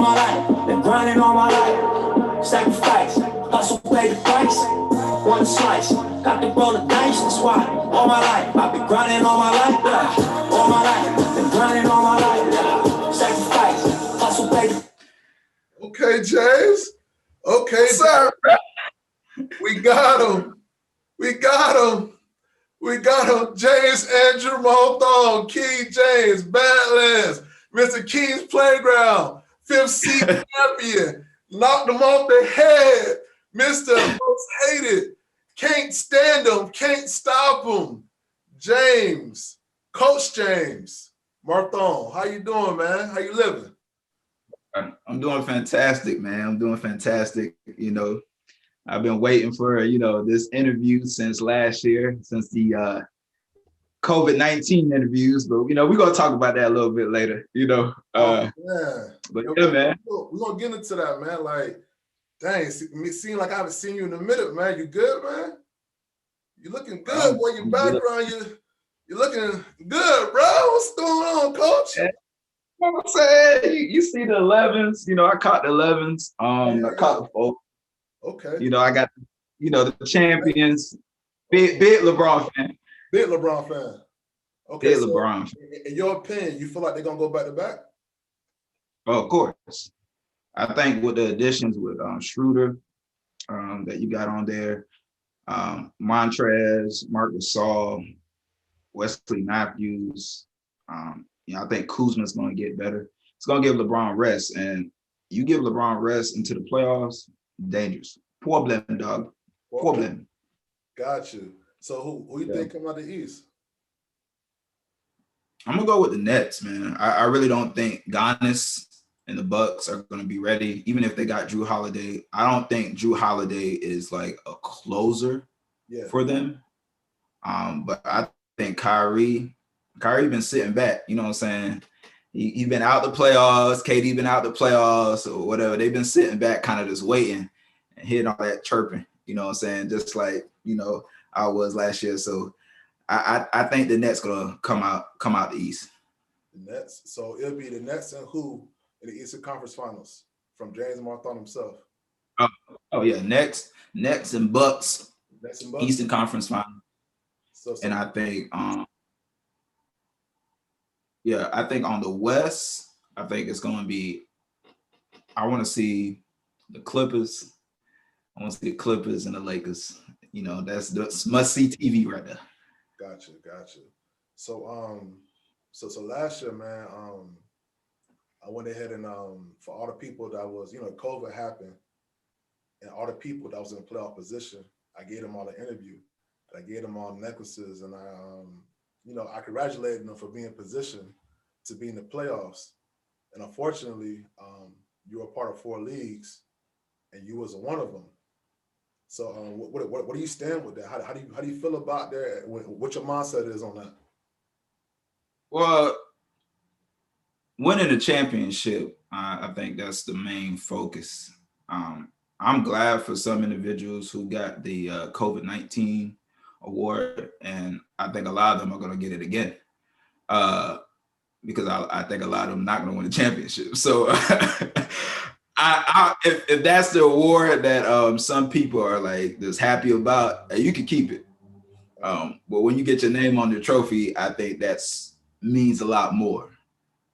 all my life, been grinding all my life. Sacrifice, hustle, pay the price. One slice, got to roll the dice. That's why all my life, I've been grinding all my life. Yeah. All my life, been grinding all my life. Yeah. Sacrifice, hustle, pay the. Okay, James. Okay, sir. We got him. We got him. We got him. James Andrew Mawthorne, King James, Badlands, Mr. King's Playground, fifth seed champion, knocked him off the head, Mr. Most Hated, can't stand him, can't stop him. James, Coach James Mawthorne, how you doing, man? How you living? I'm doing fantastic, man. I'm doing fantastic. You know, I've been waiting for, this interview since last year, since the COVID-19 interviews, but we're gonna talk about that a little bit later, Yeah. But yeah, man. We're gonna get into that, man. Like, dang, it seems like I haven't seen you in a minute, man. You good, man? You looking good, boy. Your background, you're looking good, bro. What's going on, coach? Yeah. You know what I'm saying? You see the 11s, I caught the 11s. I caught the 4. Okay. I got, the champions. Big LeBron fan. Big LeBron fan. Okay. Big LeBron fan. In your opinion, you feel like they're gonna go back to back? Oh, of course. I think with the additions with Schroeder that you got on there, Montrez, Marc Gasol, Wesley Matthews, I think Kuzma's going to get better. It's going to give LeBron rest, and you give LeBron rest into the playoffs, dangerous. Problem, dog. Problem. Got you. So who you think come out the East? I'm going to go with the Nets, man. I really don't think Giannis and the Bucks are going to be ready, even if they got Jrue Holiday. I don't think Jrue Holiday is like a closer for them. But I think Kyrie been sitting back, you know what I'm saying? He been out the playoffs, KD been out the playoffs or whatever. They've been sitting back kind of just waiting and hitting all that chirping, you know what I'm saying? Just like, I was last year. So I think the Nets gonna come out the East. The Nets. So it'll be the Nets and who in the Eastern Conference Finals from James Mawthorne himself. Oh yeah, Nets and Bucks. Eastern Conference Finals. And I think I think on the West, I think it's gonna be, I want to see the Clippers. I want to see the Clippers and the Lakers. That's must see TV right there. Gotcha. So so last year, man, I went ahead and for all the people that was, COVID happened, and all the people that was in playoff position, I gave them all an interview. I gave them all necklaces, and I congratulated them for being positioned to be in the playoffs. And unfortunately, you were part of 4 leagues, and you was one of them. So, what do you stand with that? How do you feel about that? What your mindset is on that? Well, winning the championship, I think that's the main focus. I'm glad for some individuals who got the COVID-19 award, and I think a lot of them are going to get it again because I think a lot of them not going to win the championship. So if that's the award that some people are like just happy about, you can keep it. But when you get your name on the trophy, I think that's means a lot more.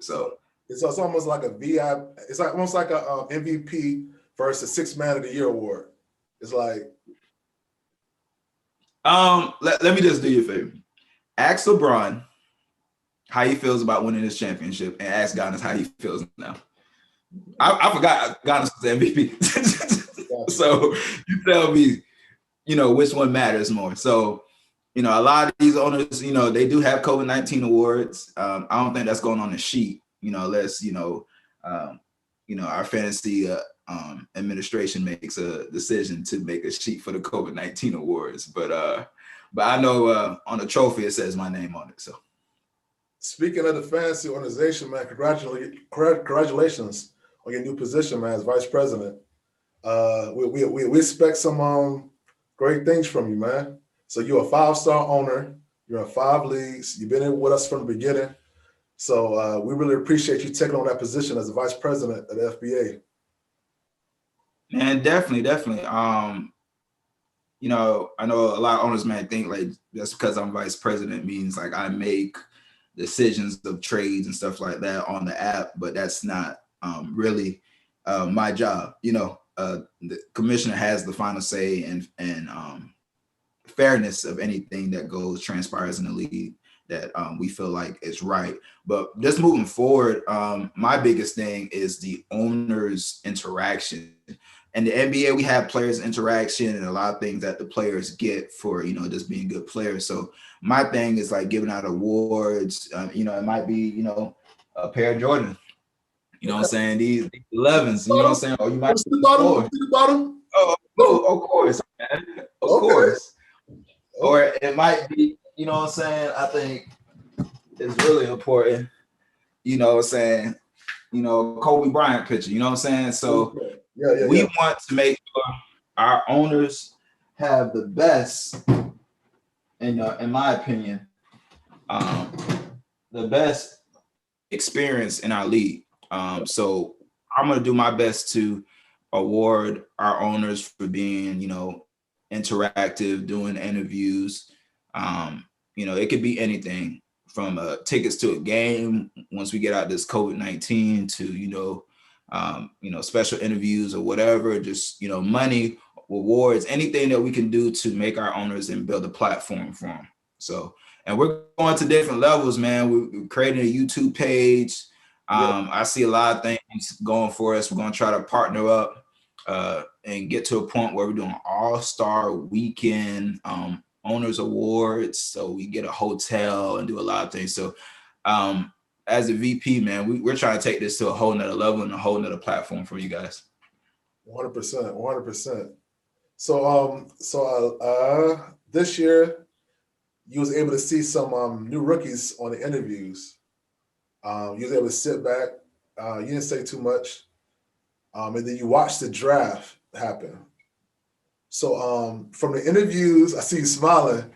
So it's almost like a VI. It's like almost like a MVP versus 6th Man of the Year award. It's like. Let me just do you a favor. Ask LeBron how he feels about winning this championship, and ask Giannis how he feels now. I forgot Giannis was the MVP. So you tell me, which one matters more. So, a lot of these owners, they do have COVID-19 awards. I don't think that's going on the sheet, unless, our fantasy administration makes a decision to make a sheet for the COVID-19 awards. But I know on the trophy, it says my name on it. So. Speaking of the fantasy organization, man, congratulations on your new position, man, as vice president. We expect some great things from you, man. So you're a 5-star owner. You're in 5 leagues. You've been in with us from the beginning. So we really appreciate you taking on that position as the vice president of the FBA. Man, definitely. You know, I know a lot of owners might think like just because I'm vice president means like I make decisions of trades and stuff like that on the app, but that's not really my job. You know, the commissioner has the final say and fairness of anything that transpires in the league that we feel like is right. But just moving forward, my biggest thing is the owners' interaction. And the NBA, we have players interaction and a lot of things that the players get for, you know, just being good players. So my thing is like giving out awards. You know, it might be, you know, a pair of Jordan. You know what I'm saying? These 11s. You know what I'm saying? Or you might the bottom. Oh, of course, man. Of course. Or it might be, you know what I'm saying? I think it's really important, you know what I'm saying? You know, Kobe Bryant picture, you know what I'm saying? So we want to make sure our owners have the best, in my opinion, the best experience in our league. So I'm going to do my best to award our owners for being, you know, interactive, doing interviews. You know, it could be anything from tickets to a game once we get out this COVID-19 to, you know, special interviews or whatever, just, you know, money, awards, anything that we can do to make our owners and build a platform for them. So, and we're going to different levels, man. We're creating a YouTube page. I see a lot of things going for us. We're going to try to partner up and get to a point where we're doing all-star weekend owners awards. So we get a hotel and do a lot of things. So as a VP, man, we're trying to take this to a whole nother level and a whole nother platform for you guys. 100%. So this year you was able to see some new rookies on the interviews. You was able to sit back. You didn't say too much. And then you watched the draft happen. So from the interviews, I see you smiling.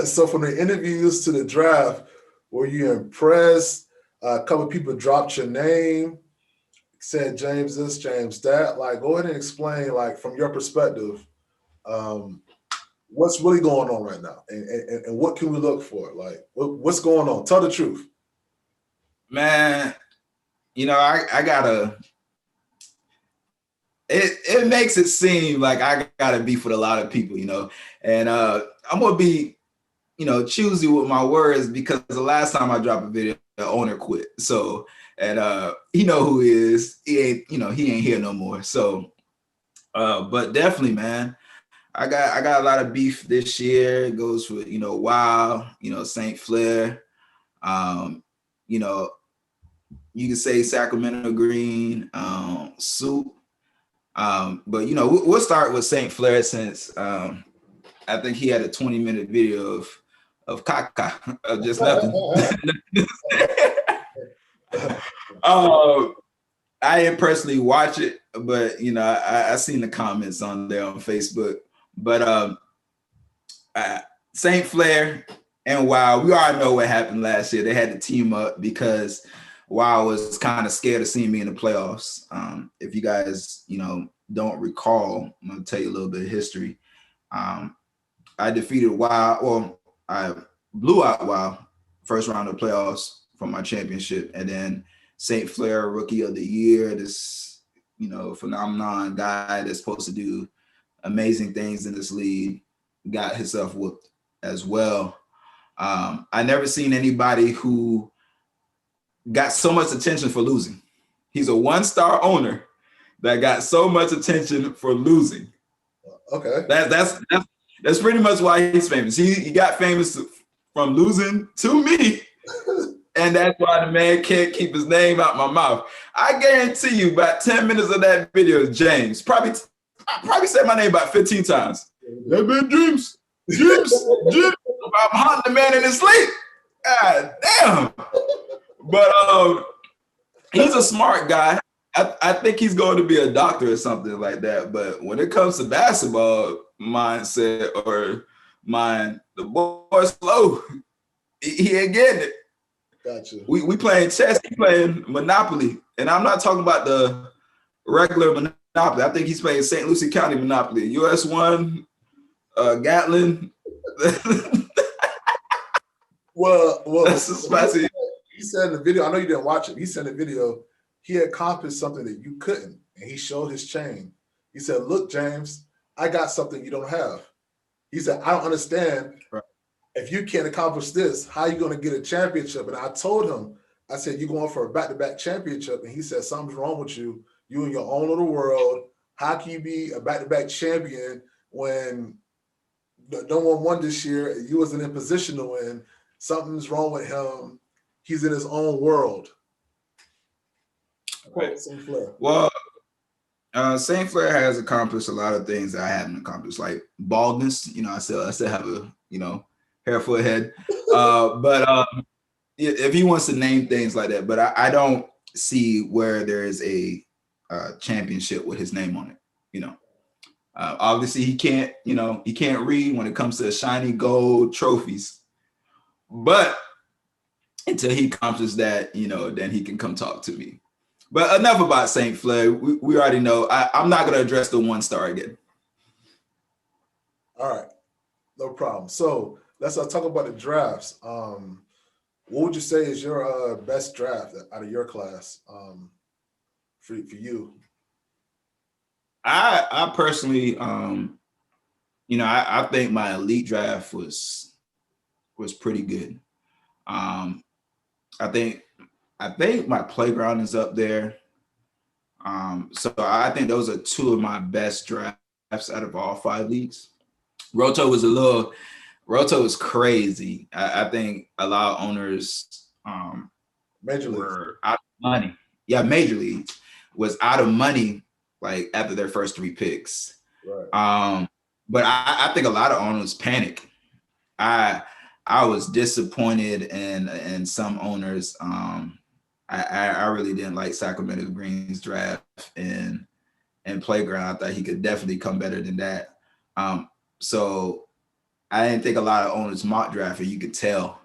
So from the interviews to the draft, were you impressed? A couple of people dropped your name, said James this, James that. Like, go ahead and explain, like, from your perspective, what's really going on right now, and what can we look for? Like, what's going on? Tell the truth. Man, you know, I gotta. It makes it seem like I gotta beef with a lot of people, you know, and I'm gonna be, you know, choosy with my words because the last time I dropped a video, the owner quit. So, and he know who he is. He ain't here no more. So, but definitely, man, I got a lot of beef this year. It goes with, you know, Wow, you know, St. Flair, you know, you can say Sacramento Green, Soup. But, you know, we'll start with St. Flair since I think he had a 20-minute video of caca, of just nothing. I didn't personally watch it, but, you know, I seen the comments on there on Facebook. But St. Flair and Wow, we already know what happened last year. They had to team up because Wow was kind of scared of seeing me in the playoffs. If you guys, you know, don't recall, I'm going to tell you a little bit of history. I defeated Wow. Well, I blew out Wow first round of playoffs for my championship. And then St. Flair, Rookie of the Year, this, you know, phenomenon guy that's supposed to do amazing things in this league, got himself whooped as well. I never seen anybody who got so much attention for losing. He's a one-star owner that got so much attention for losing. Okay. That's pretty much why he's famous. He got famous from losing to me. And that's why the man can't keep his name out my mouth. I guarantee you about 10 minutes of that video is James. I probably said my name about 15 times. That man James. I'm hunting the man in his sleep. God damn. But he's a smart guy. I think he's going to be a doctor or something like that. But when it comes to basketball mindset or mind, the boy's slow. He ain't getting it. Gotcha. We playing chess, he playing Monopoly. And I'm not talking about the regular Monopoly. I think he's playing St. Lucie County Monopoly. US1, Gatlin. Well, That's a spicy. he said in the video, I know you didn't watch it. He said in the video, he accomplished something that you couldn't. And he showed his chain. He said, look, James, I got something you don't have. He said, I don't understand. Right. If you can't accomplish this, how are you going to get a championship? And I told him, I said, you're going for a back-to-back championship. And he said, something's wrong with you. You in your own little world. How can you be a back-to-back champion when no one won this year? You wasn't in position to win. Something's wrong with him. He's in his own world. Right. St. Flair. Well, St. Flair has accomplished a lot of things that I haven't accomplished, like baldness. You know, I still have a hair for a head. But if he wants to name things like that, but I don't see where there is a championship with his name on it. You know, obviously he can't read when it comes to shiny gold trophies. But until he accomplishes that, then he can come talk to me. But enough about St. Flair. We already know. I'm not going to address the 1-star again. All right. No problem. So let's talk about the drafts. What would you say is your best draft out of your class for you? I personally, I think my elite draft was pretty good. I think my playground is up there. So I think those are two of my best drafts out of all 5 leagues. Roto was crazy. I think a lot of owners Major leagues were out of money. Yeah, major leagues was out of money like after their first 3 picks. Right. But I think a lot of owners panic. I was disappointed in some owners. I really didn't like Sacramento Green's draft and playground. I thought he could definitely come better than that. So I didn't think a lot of owners mock drafted. You could tell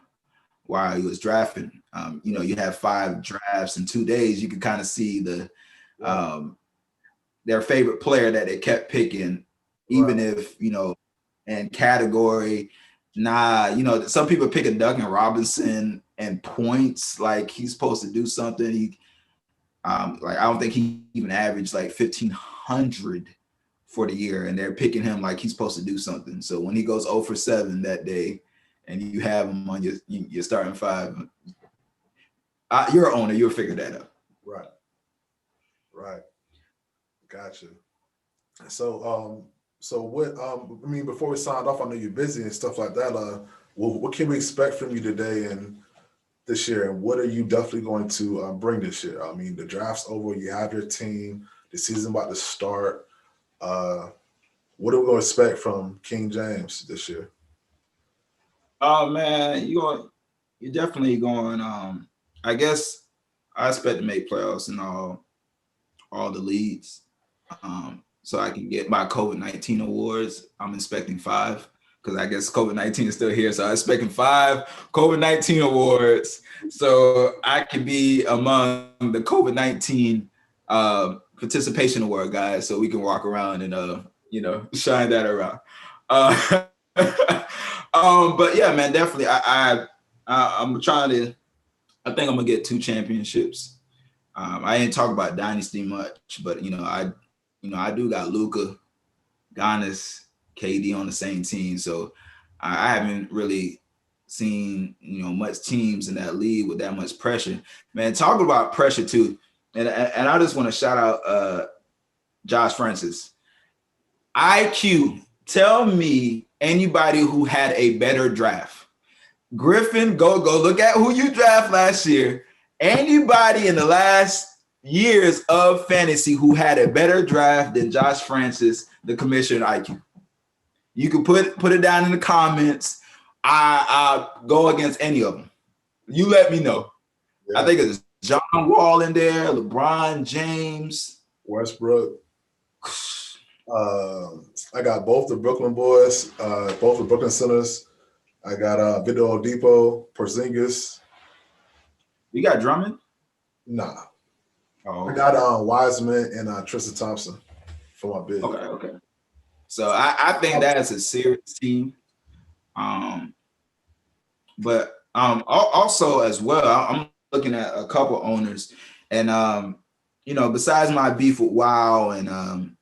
while he was drafting. You have 5 drafts in 2 days. You could kind of see their favorite player that they kept picking, even if and category. Some people pick a Duncan Robinson and points like he's supposed to do something. I don't think he even averaged like 1,500 for the year, and they're picking him like he's supposed to do something. So when he goes 0 for 7 that day, and you have him on your starting 5, you're an owner. You'll figure that out. Right. Gotcha. So what? Before we signed off, I know you're busy and stuff like that. What can we expect from you today and this year, and what are you definitely going to bring this year? I mean, the draft's over. You have your team. The season about to start. What are we going to expect from King James this year? Oh man, you're definitely going. I guess I expect to make playoffs in all the leagues. So I can get my COVID-19 awards. I'm expecting 5 because I guess COVID-19 is still here. So I'm expecting 5 COVID-19 awards. So I can be among the COVID-19 participation award guys. So we can walk around and shine that around. But yeah, man, definitely. I'm trying to. I think I'm gonna get 2 championships. I ain't talk about dynasty much, but I do got Luka, Giannis, KD on the same team, so I haven't really seen much teams in that league with that much pressure. Man, talking about pressure too, and I just want to shout out Josh Francis. IQ, tell me anybody who had a better draft. Griffin, go look at who you draft last year. Anybody in the last years of fantasy who had a better draft than Josh Francis, the commissioner IQ. You can put it down in the comments. I go against any of them. You let me know. Yeah. I think it's John Wall in there, LeBron James, Westbrook. I got both the Brooklyn boys, both the Brooklyn Centers. I got Victor Oladipo, Porzingis. You got Drummond? Nah. Oh, I got Wiseman and Tristan Thompson for my big. okay. So I think that's a serious team. But also as well, I'm looking at a couple owners, and besides my beef with Wow and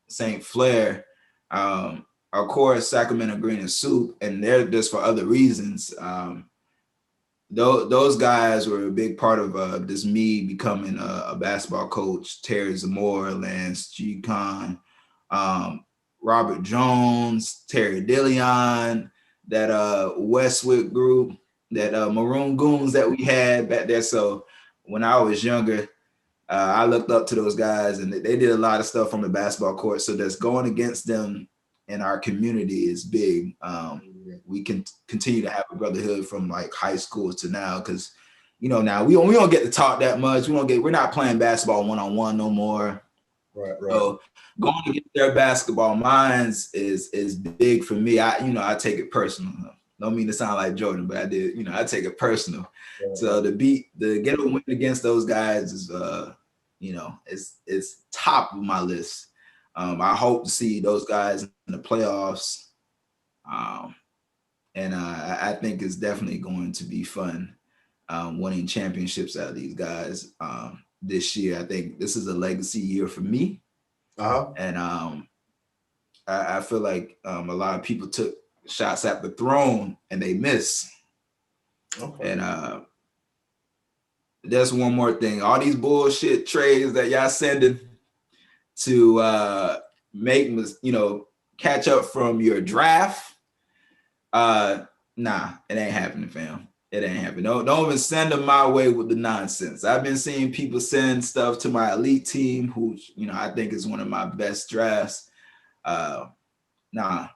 St. Flair, of course Sacramento Green and Soup, and they're just for other reasons. Those guys were a big part of this me becoming a basketball coach. Terry Zamora, Lance G. Khan, Robert Jones, Terry Dillion, that Westwood group, that Maroon Goons that we had back there. So when I was younger, I looked up to those guys, and they did a lot of stuff on the basketball court. So that's going against them in our community is big. We can continue to have a brotherhood from like high school to now, because now we don't get to talk that much. We're not playing basketball one-on-one no more. Right. So going against their basketball minds is big for me. I take it personal. Don't mean to sound like Jordan, but I did. I take it personal. Right. So to get a win against those guys is it's top of my list. I hope to see those guys in the playoffs. And I think it's definitely going to be fun winning championships out of these guys this year. I think this is a legacy year for me. And I feel like a lot of people took shots at the throne and they missed. Okay. And there's one more thing. All these bullshit trades that y'all sending to make catch up from your draft. Nah, it ain't happening, fam. It ain't happening. Don't even send them my way with the nonsense. I've been seeing people send stuff to my elite team, who I think is one of my best drafts. Nah,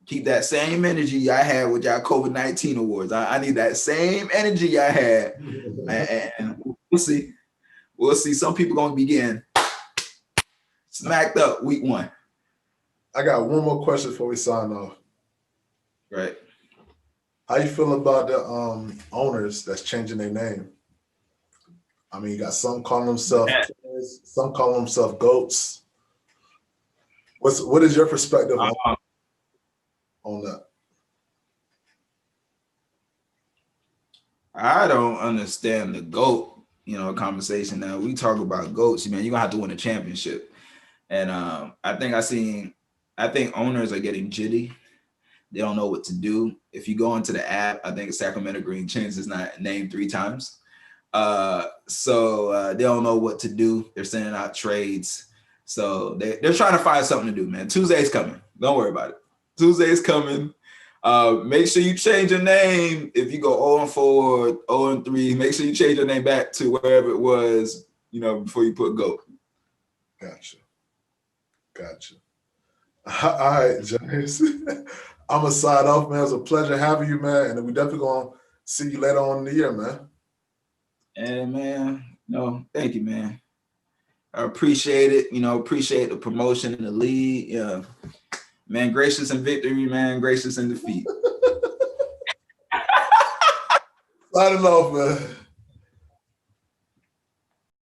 keep that same energy I had with y'all COVID-19 awards. I need that same energy I had, and we'll see. We'll see. Some people gonna be getting smacked up week 1. I got one more question before we sign off. Right. How you feel about the owners that's changing their name? I mean, you got some calling themselves, some calling themselves goats. What is your perspective on that? I don't understand the GOAT, conversation. Now we talk about GOATs, man. You're gonna have to win a championship. And I think owners are getting jitty. They don't know what to do. If you go into the app, I think Sacramento Green changed his name 3 times. So they don't know what to do. They're sending out trades. So they're trying to find something to do, man. Tuesday's coming. Don't worry about it. Tuesday's coming. Make sure you change your name. If you go 0-4, 0-3, make sure you change your name back to wherever it was, before you put GOAT. Gotcha. All right, James. I'm going to sign off, man. It was a pleasure having you, man. And we definitely going to see you later on in the year, man. And, man, thank you, man. I appreciate it. Appreciate the promotion in the league. Yeah. Man, gracious in victory, man. Gracious in defeat. Signing off, man.